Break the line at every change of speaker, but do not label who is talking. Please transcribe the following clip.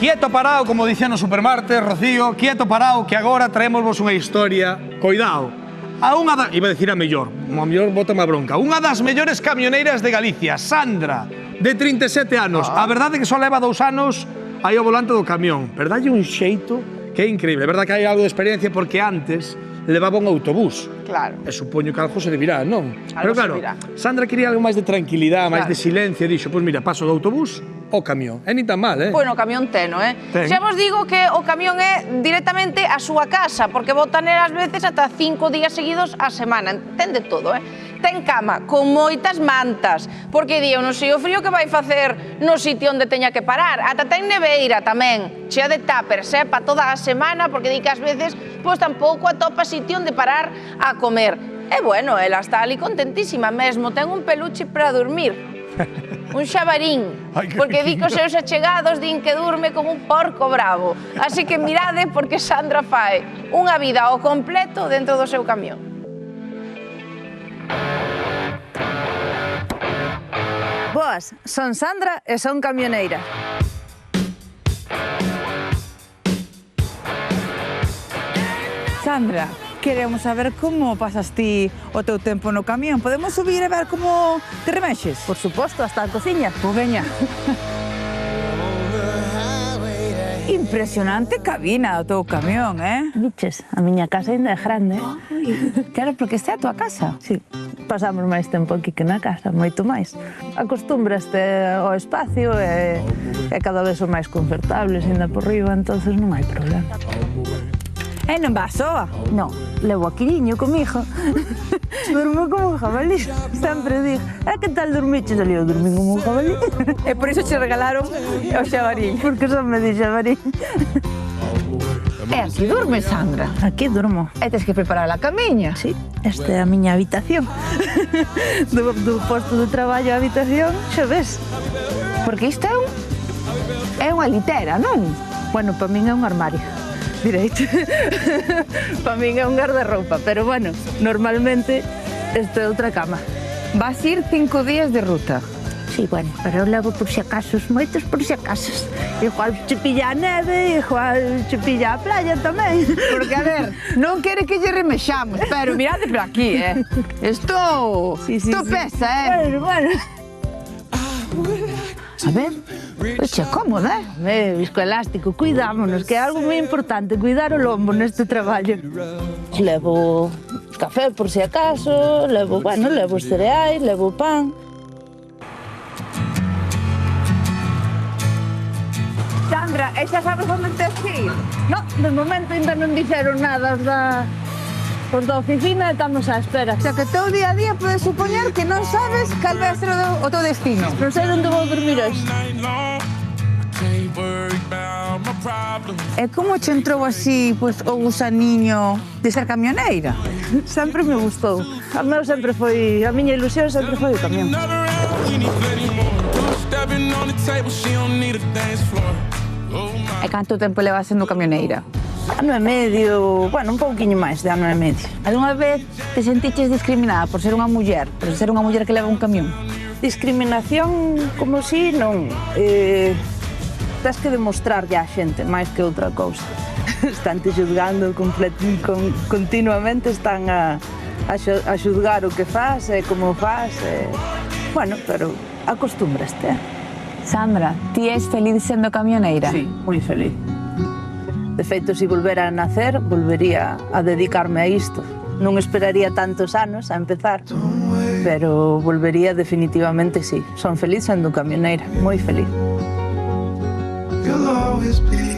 Quieto parado, como dicían no Supermarte, Rocío, quieto parado, que agora traémosvos unha historia, coidado, a unha da... Iba a decir a mellor, a mellor bótame a bronca. Unha das mellores camioneiras de Galicia, Sandra, de 37 anos. A verdade é que só leva 2 anos aí ao volante do camión. Verdade un xeito que é increíble. É verdade que hai algo de experiencia porque antes levaba un autobús.
Claro.
E supoño que algo se devirá, non? Pero claro,
servirá.
Sandra quería algo máis de tranquilidade, máis de silencio, e dixo, pois mira, paso do autobús ao camión. É ni tan mal,
Bueno, o camión teno,
Ten.
Xa vos digo que o camión é directamente a súa casa, porque botan ás veces ata 5 días seguidos a semana, entende todo, Ten cama, con moitas mantas, porque di, eu non sei o frío que vai facer no sitio onde teña que parar. Ata ten neveira tamén, chea de tuppers, para toda a semana, porque di que ás veces, pois tampouco atopa sitio onde parar a comer. E bueno, ela está ali contentísima mesmo, ten un peluche para dormir. Un xabarín, porque di que os seus achegados din que durme como un porco bravo. Así que mirade porque Sandra fai unha vida ao completo dentro do seu camión.
Boas, son Sandra e son camioneira. Sandra, queremos saber como pasas ti o teu tempo no camión. Podemos subir e ver como te remexes?
Por suposto, hasta a cociña.
Pois veña. Impresionante cabina o teu camión,
Viches, a miña casa ainda é grande.
Claro, porque esta é a tua casa.
Sí, pasamos máis tempo aquí que na casa, moito máis. Acostúmbraste ao espacio e cada vez son máis confortables ainda por riba, entonces non hai problema.
E non vas soa?
Non, levo a Quiriño comigo. Durmo como un jabalí. Sempre digo, que tal dormiches? Ali eu dormí como un jabalí.
E por iso che regalaron o xabarín.
Porque só me di xabarí.
E aquí durmes, Sandra?
Aquí durmo.
E tes que preparar a camiña?
Sí, esta é a miña habitación. Do posto de traballo a habitación, xa ves.
Porque isto é unha litera, non?
Bueno, para min é un armario. Direito. Para min é un guardarroupa, pero bueno, normalmente isto é outra cama.
Vas ir 5 días de ruta.
Sí, bueno, pero eu levo por si acasos, moitos por si acasos. Igual che pilla a neve, igual che pilla a playa tamén.
Porque, a ver, non quere que lle remexamos, pero mirade por aquí, Isto pesa,
Bueno.
A ver, oxe, cómoda,
Viscoelástico, cuidámonos, que é algo moi importante, cuidar o lombo neste traballo. Levo café por si acaso, levo os cereais, levo pan.
Sandra, e xa sabes onde tes que ir?
No, de momento ainda non dixeron nada os da oficina e estamos á espera.
O sea, que teu día a día podes supoñer que non sabes cal vai ser o teu destino.
Non sei onde vou dormir hoxe.
E como che entrou así, pois, o gusaniño de ser camioneira?
Sempre me gustou. A miña ilusión sempre foi o camión.
E canto tempo levas sendo camioneira?
Ano e medio, bueno, un pouquiño máis de ano e medio.
Algunha vez te sentiches discriminada por ser unha muller que leva un camión?
Discriminación, como si, non. Tens que demostrarlle á xente máis que outra cousa. Están te xudgando continuamente, están a xudgar o que faz e como faz. Bueno, pero acostúmbraste.
Sandra, ti és feliz sendo camioneira?
Sí, moi feliz. De feito, se volvera a nacer, volvería a dedicarme a isto. Non esperaría tantos anos a empezar, pero volvería definitivamente, sí. Son feliz sendo camioneira, moi feliz.
You'll always be